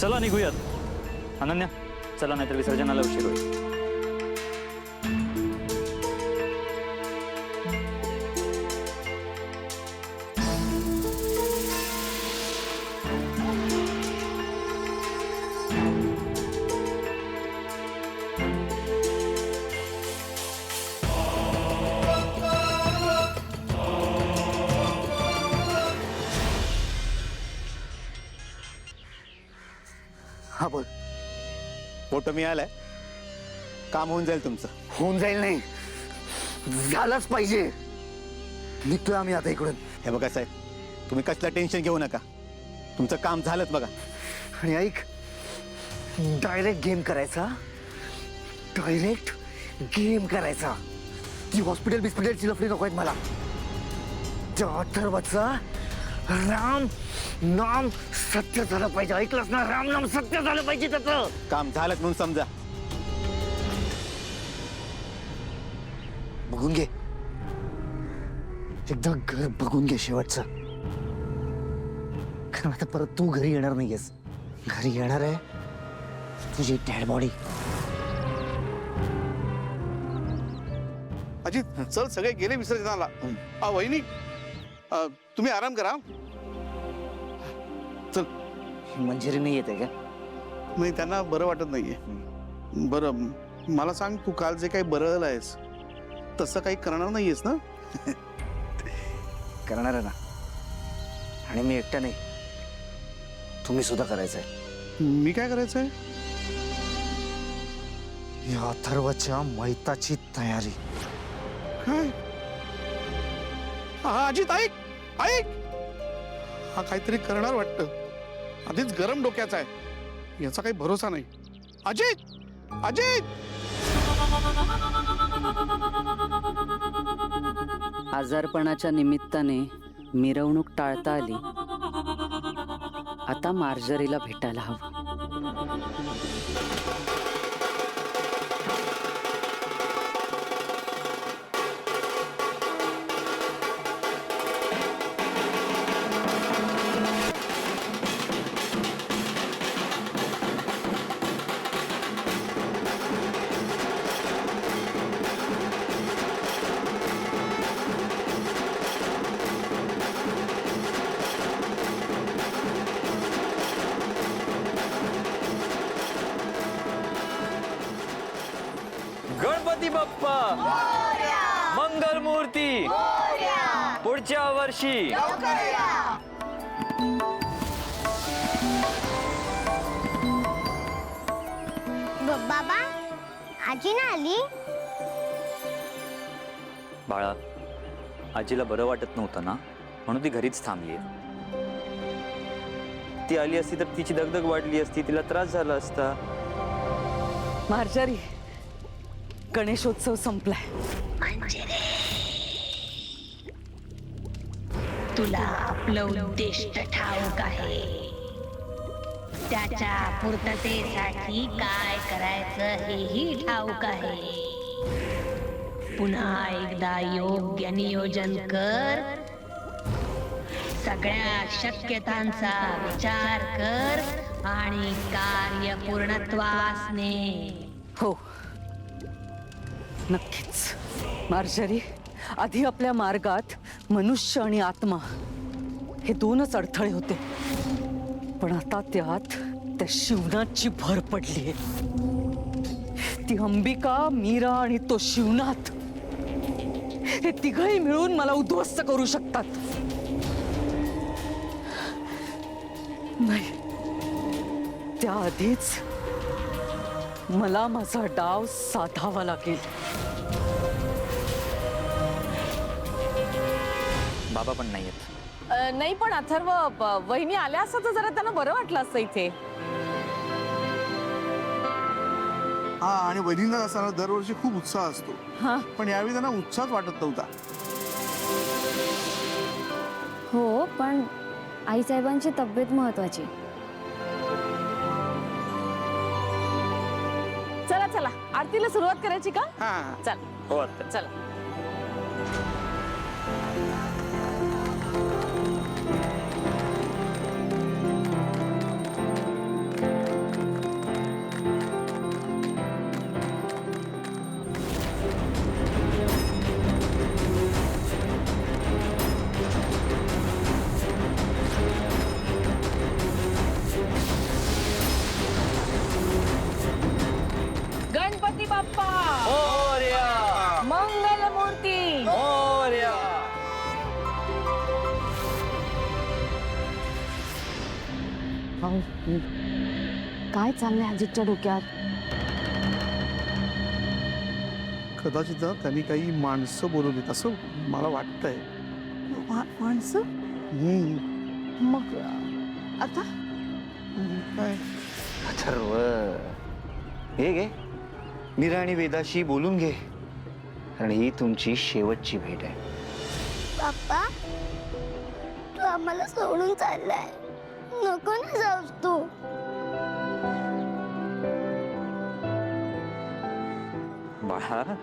चला निघूयात. अनन्या चला, नाहीतर विसर्जनाला उशीर होईल. हा बोल. फोटो मिळालाय, काम होऊन जाईल तुमचं. होऊन जाईल नाही, झालंच पाहिजे. निघतोय आम्ही आता इकडून. हे बघा साहेब, तुम्ही कसलं टेन्शन घेऊ नका, तुमचं काम झालंच बघा. आणि ऐक, डायरेक्ट गेम करायचा, डायरेक्ट गेम करायचा. ती हॉस्पिटल बिस्पिटलची लफडी नको आहेत मला. त्या अथर्वचा राम नाम सत्य झालं पाहिजे. ऐकलंस ना, राम नाम सत्य झालं पाहिजे. त्याचं काम झालंच म्हणून समजा. बघून घे, एकदा घर बघून घे शेवटचं. कारण आता परत तू घरी येणार नाहीयेस. घरी येणार आहे तुझी डेड बॉडी. अजित चल, सगळे गेले विसर्जनाला. वहिनी तुम्ही आराम करा. चल. मंजिरी नाही येते का? नाही, त्यांना बरं वाटत नाहीये. बरं मला सांग, तू काल जे काही बरळलं आहेस तसं काही करणार नाहीयेस ना? करणार आहे ना. आणि मी एकटा नाही, तुम्ही सुद्धा करायचंय. मी काय करायचंय? या अथर्वच्या मैताची तयारी. काय? हा अजित, ऐक ऐक, हा काहीतरी करणार वाटतं. आधीच गरम डोक्याचा आहे, याचा काही भरोसा नाही. अजित अजित, आजारपणाच्या निमित्ताने मिरवणूक टाळता आली. आता मार्जरीला भेटायला हवं. गणपती बाप्पा मंगल मूर्ती पुढच्या वर्षी. बाबा, आजी ना आली? बाळा, आजीला बरं वाटत नव्हतं ना, म्हणून ती घरीच थांबली. ती आली असती तर तिची दगदग वाढली असती, तिला त्रास झाला असता. मार्जरी, गणेशोत्सव संपलाय. तुला आपलं उद्दिष्ट ठाऊक आहे. त्याच्या पूर्ततेसाठी काय करायचं हेही ठाऊक आहे. पुन्हा एकदा योग्य नियोजन कर. सगळ्या शक्यतांचा विचार कर आणि कार्य पूर्णत्वास ने. हो, नक्कीच. मार्जरी, आधी आपल्या मार्गात मनुष्य आणि आत्मा हे दोनच अडथळे होते, पण आता त्यात त्या शिवनाथची भर पडलीये. ती अंबिका, मीरा आणि तो शिवनाथ हे तिघही मिळून मला उद्ध्वस्त करू शकतात. नाही, त्याआधीच मला माझा डाव साधावा लागेल. बाबा पण नाही येत. नाही, पण अथर्व, वहिनी आल्या असतं तर जरा त्यांना बरं वाटलं असतं इथे. हा, आणि वहिनींना असताना दरवर्षी खूप उत्साह असतो, पण यावेळी त्यांना उत्साहच वाटत नव्हता. हो, पण आईसाहेबांची तब्येत महत्वाची. चला चला, आरतीला सुरुवात करायची का? हा, चल. हो आता. चला. काय चाललंय अजितच्या डोक्यात? कदाचित ना त्यांनी काही माणसं बोलवलीत असं मला वाटतंय. माणसं मग आता काय अथर्व, हे घे, मीरा आणि वेदाशी बोलून घे, कारण ही तुमची शेवटची भेट आहे. पप्पा तू आम्हाला सोडून चाललाय, नको ना जाऊस तू. बाळा,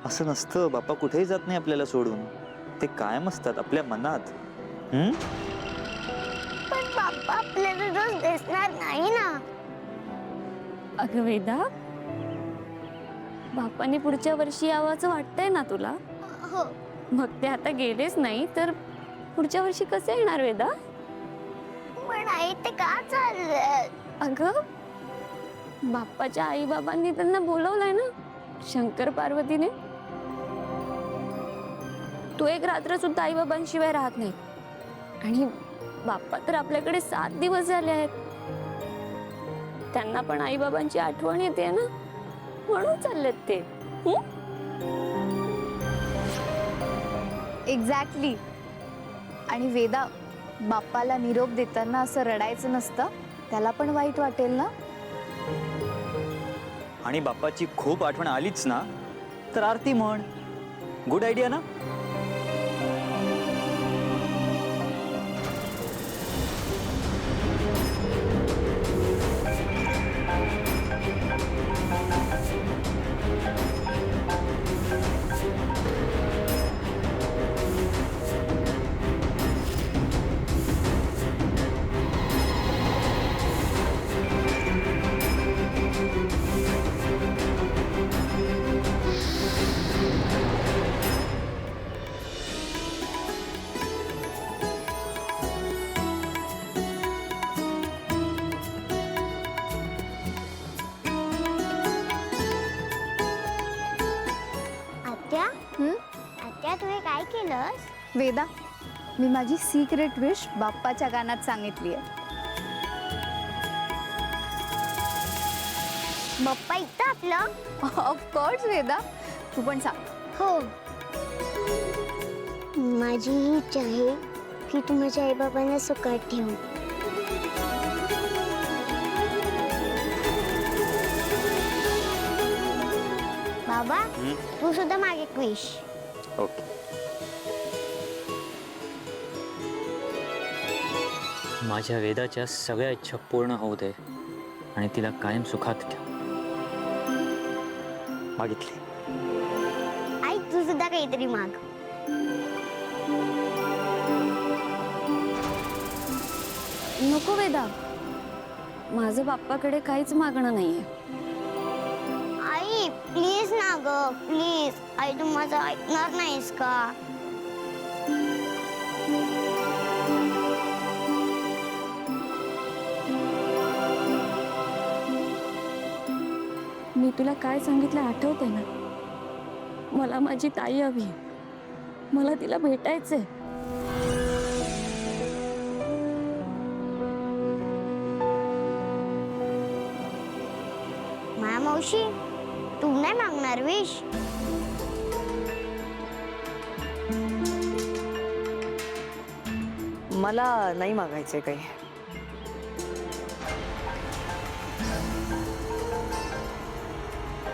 असं नसतं. बाप्पा कुठेही जात नाही आपल्याला सोडून. ते कायम असतात आपल्या मनात. पण पप्पा आपल्याला रोज दिसणार नाही ना. अगं वेदा, बाप्पाने पुढच्या वर्षी यावंच वाटतंय ना तुला? हो. मग ते आता गेलेच नाही तर पुढच्या वर्षी कसे येणार वेदा? पण आई ते का चाललंय? अगं, बाप्पाच्या आई बाबांनी त्यांना बोलवलंय ना, शंकर पार्वतीने. तू एक रात्र सुद्धा आई बाबांशिवाय राहत नाही, आणि बाप्पा तर आपल्याकडे 7 दिवस झाले आहेत. त्यांना पण आई बाबांची आठवण येते ना, म्हणून चाललेत ते. एक्झॅक्टली. आणि वेदा, बाप्पाला निरोप देताना असं रडायचं नसतं, त्याला पण वाईट वाटेल ना. आणि बाप्पाची खूप आठवण आलीच ना तर आरती म्हण. गुड आयडिया ना. आत्या, आत्या तू हे काय केलंस? वेदा, मी माझी सिक्रेट विश बाप्पाच्या गाण्यात सांगितली आहे. बाप्पा इथं आपलं? ऑफकोर्स वेदा, तू पण सांग. हो. माझी ही इच्छा आहे की तू माझ्या आई बाबांना सुखात ठेव. बाबा, तू सुद्धा मागे विश. ओके. माझ्या वेदाच्या सगळ्या इच्छा पूर्ण होऊ दे आणि तिला कायम सुखात ठेव. मागितली. आई तू सुद्धा काहीतरी माग. नको वेदा, माझं बाप्पाकडे काहीच मागणं नाहीये. आई प्लीज ना ग, प्लीज. आई तू माझं ऐकणार नाहीस का? मी तुला काय सांगितलं आठवतंय ना? मला माझी ताई हवी, मला तिला भेटायचंय. माया मावशी, तू नाही मागणार विश? मला नाही मागायचंय काही.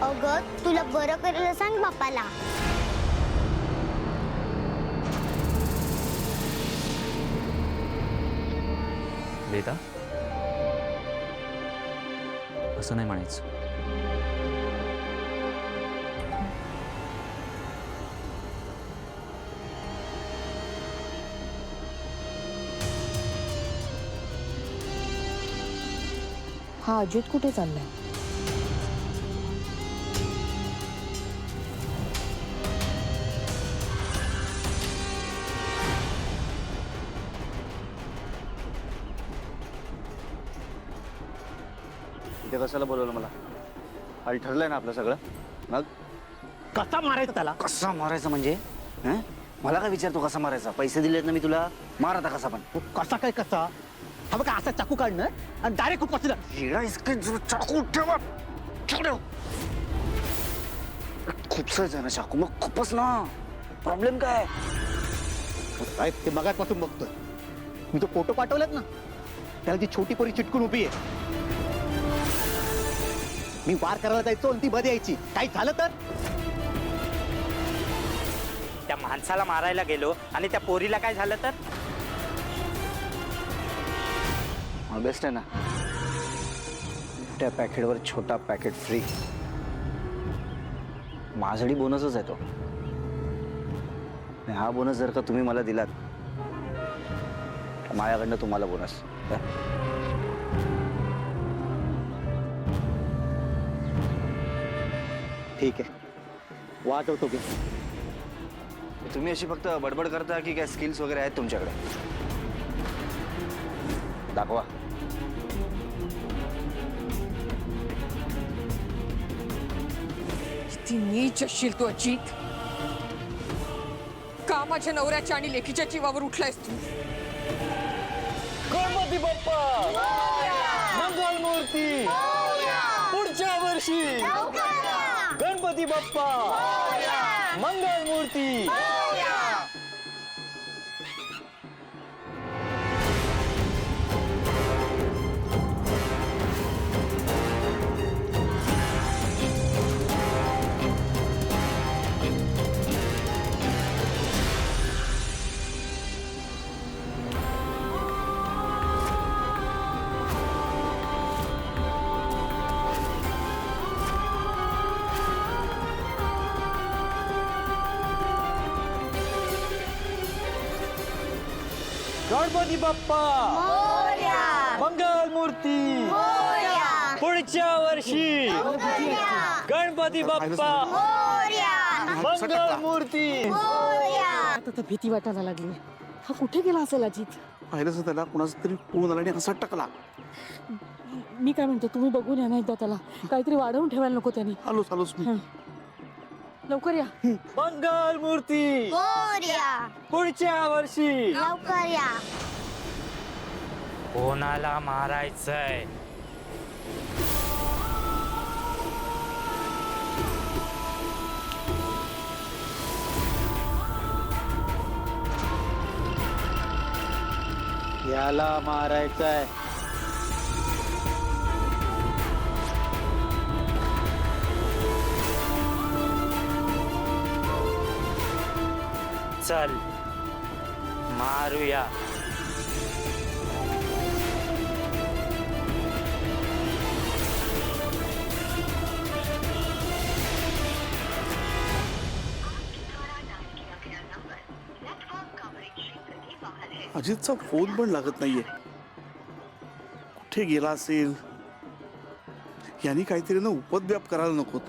अगं तुला बरं करायला सांग बापाला. वेदा, असं नाही म्हणायचं. हा अजित कुठे चाललाय? इथे कशाला बोलवलं मला? आणि ठरलंय ना आपलं सगळं. मग कसा मारायचा त्याला? कसा मारायचा म्हणजे? हं? मला काय विचारतो कसा मारायचा? पैसे दिलेत ना मी तुला, मार आता कसा पण. कसा काय कसा? हा बघा असा चाकू काढणार आणि डायरेक्ट खुपसणार. येडा इसके जो चाकू ठेवा ठेव. खूपच आहे ना चाकू, मग खूपच ना. प्रॉब्लेम काय? साहेब ते मगाचपासून बघतोय मी, तो फोटो पाठवलात ना त्याला ती छोटी पोरी चिटकून उभी आहे. मी वार करायला जायचो आणि ती मध्ये यायची. काही झालं तर त्या माणसाला मारायला गेलो आणि त्या पोरीला काय झालं तर? बेस्ट आहे ना. त्या पॅकेटवर छोटा पॅकेट फ्री. माझ्यासाठी बोनसच आहे तो. आणि हा बोनस जर का तुम्ही मला दिलात तर माझ्याकडनं तुम्हाला बोनस. ठीक आहे वाजवतो की. तुम्ही अशी फक्त बडबड करता की काय स्किल्स वगैरे आहेत तुमच्याकडे? दाखवा. किती नीच असशील तू अजित. का माझ्या नवऱ्याच्या आणि लेकीच्या जीवावर उठलायस तू? गणपती बाप्पा मंगल मूर्ती पुढच्या वर्षी. गणपती बाप्पा मंगल मूर्ती. गणपती बाप्पा मंगल मूर्ती पुढच्या वर्षी. गणपती बाप्पा मंगल मूर्ती. आता तर भीती वाटायला लागली. हा कुठे गेला असेल अजित? पाहिलं त्याला कुणाचा तरी फोन आला आणि असा टकला. मी काय म्हणते, तुम्ही बघून या ना एकदा त्याला. काहीतरी वाढवून ठेवायला नको त्यांनी. आलोच मी. लवकर या. मंगल मूर्ती पुढच्या वर्षी. लवकर या. कोणाला मारायचंय? याला मारायचंय. चल मारूया. अजितचा फोन पण लागत नाहीये. कुठे गेला असेल? यांनी काहीतरी ना उपद्व्याप करायला नकोत.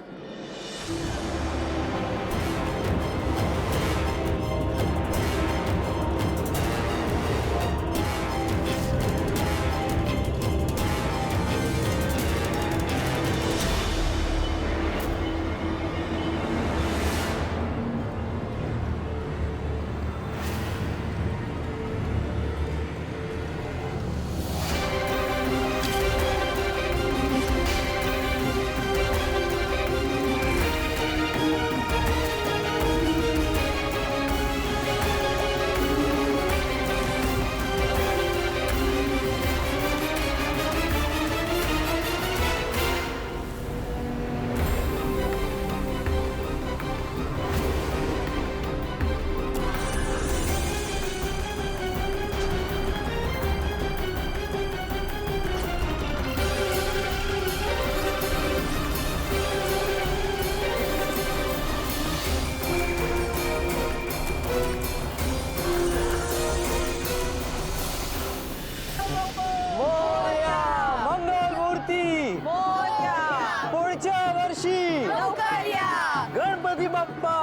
गणपती बाप्पा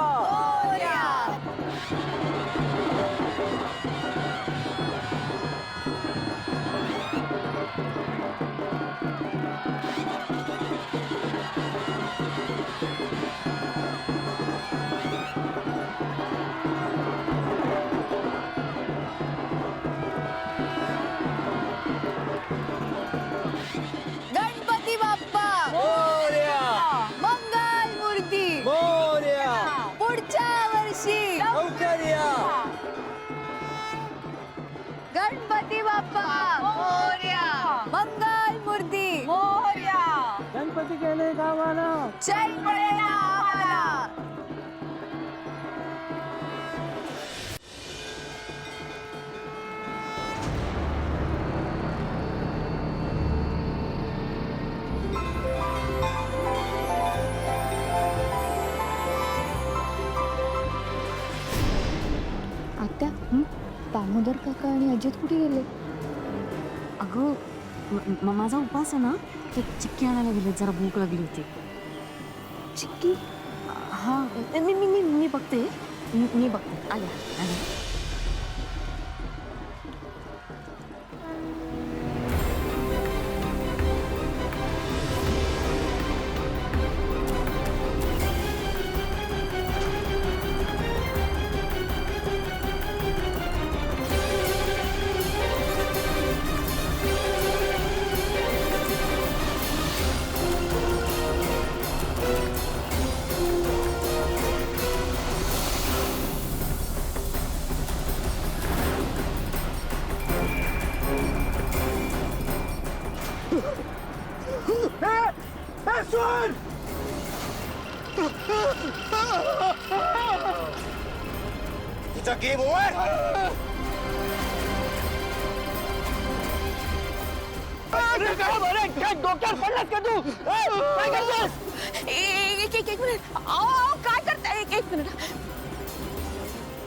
बाप्पा मोरया, मंगल मूर्ती मोरया, गणपती गेले गावाला. चैन पडेना आम्हाला. आत्या दामोदर काका आणि अजित कुठे गेले? अगं माझा उपास आहे ना, ते चिक्की आणायला गेले, जरा भूक लागली होती. चिक्की? हा मी मी मी मी बघते, मी बघते. आल्या आल्या. तुझा गेम ओव्हर. डोक्यावर पडलास का तू? काय करतोस? एक मिनिट अहो काय करताय एक मिनिट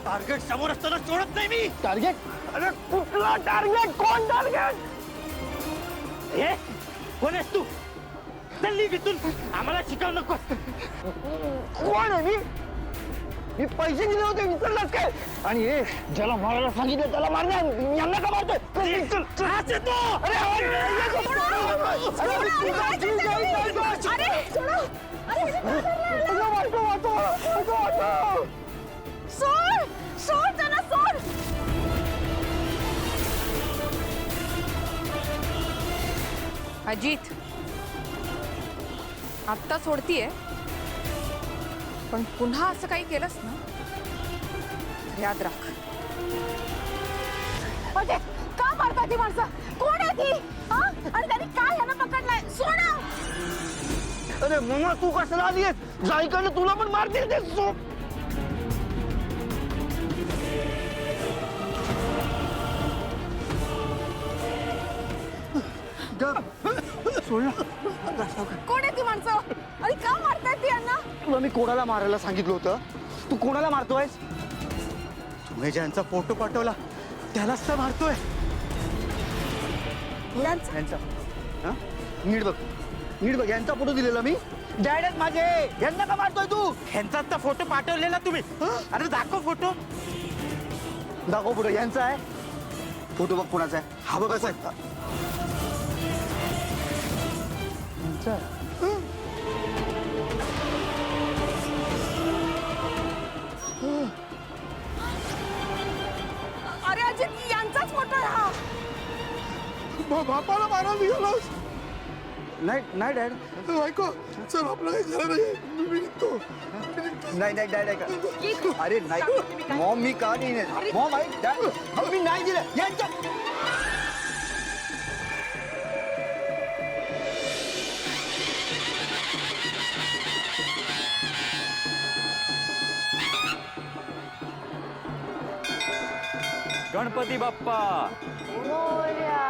टार्गेट समोर असताना सोडत नाही मी. टार्गेट? अरे कुठला टार्गेट? कोण टार्गेट? हे कोण आहेस तू? चल्ली तिथून, आम्हाला शिकवू नकोस. कोण आहे मी? मी पैसे दिले होते, विसरलास काय? आणि हे ज्याला मारायला सांगितलं त्याला मारणार, यांना का मारतोय? सोड सोड त्यांना सोड. अजित आत्ता सोडतीये, पण पुन्हा असं काही केलंस ना तर याद राख. का मारतात ती माणसं? कोण आहे ती? आणि त्यांनी काय यांना पकडलंय? सोडा. अरे मम्मा तू कशाला आलीस? जाईकडे तुला पण मारतील ते. कोण आहे ती माणसं? आणि का मारतायत ती यांना? तुला मी कोणाला मारायला सांगितलं होतं? तू कोणाला मारतोयस? तुम्ही ज्यांचा फोटो पाठवला त्यालाच तर मारतोय. यांचा हा? नीट बघ, नीट बघ, यांचा फोटो दिलेला मी. डॅड आहेत माझे, यांना का मारतोय तू? ह्यांचाच तर फोटो पाठवलेला तुम्ही. अरे दाखव फोटो. दाखव फोटो. यांचा आहे फोटो. बघ कोणाचा आहे. हा बघ असा आहे. यांचा आहे. अरे अजित यांचाच फोटो आहे हा. बापाला मारायला निघालास? नाही नाही डॅड. ऐको चल, आपलं काही खरं नाही. मी निघतो. नाही नाही डॅड आहे का? अरे नाही मॉम, मी का नाही. मॉम आहे डॅड. अहो, मी नाही दिलं यांच्या. गणपती बाप्पा मोरया.